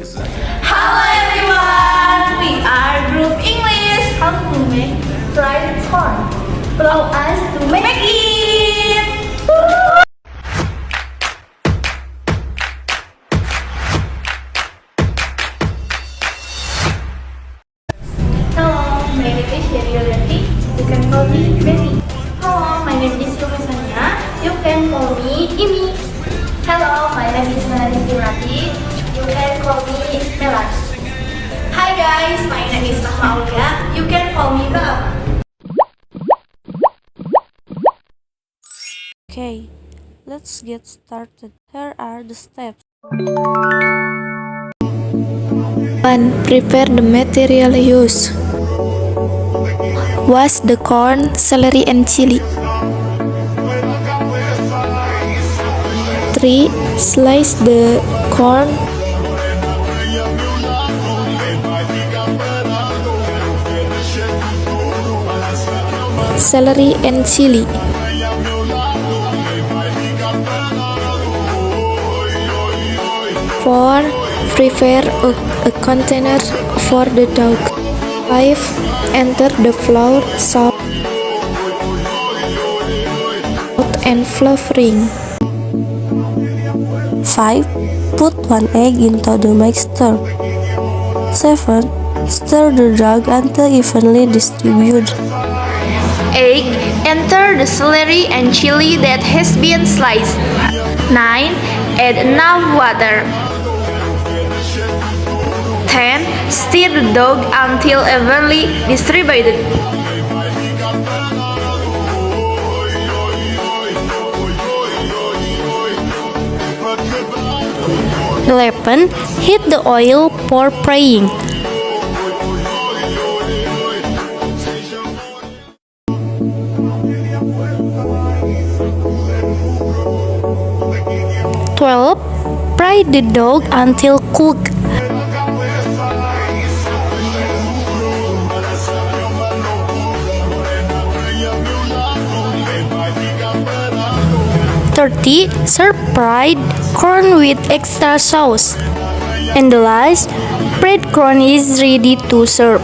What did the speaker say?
Hello everyone, we are Group English. How to make fried corn? Allow us to make it. Hello, my name is Yulianti. You can call me Yeni. Hello, my name is Tsania. You can call me Yeni. Hello, my name is Silmi. You can call me Melas. Hi guys, my name is Aulia. You can call me Bella. Okay, let's get started. Here are the steps. 1. Prepare the material used. Wash the corn, celery, and chili. 3. Slice the corn, celery, and chili. 4. Prepare a container for the dough. 5. Enter the flour, salt, and flavoring. 5. Put 1 egg into the mixture. 7. Stir the dough until evenly distributed. 8. Enter the celery and chili that has been sliced. 9. Add enough water. 10. Stir the dough until evenly distributed. 11. Heat the oil for frying. 12. Fry the dough until cooked. 30. Serve fried corn with extra sauce. And the last, fried corn is ready to serve.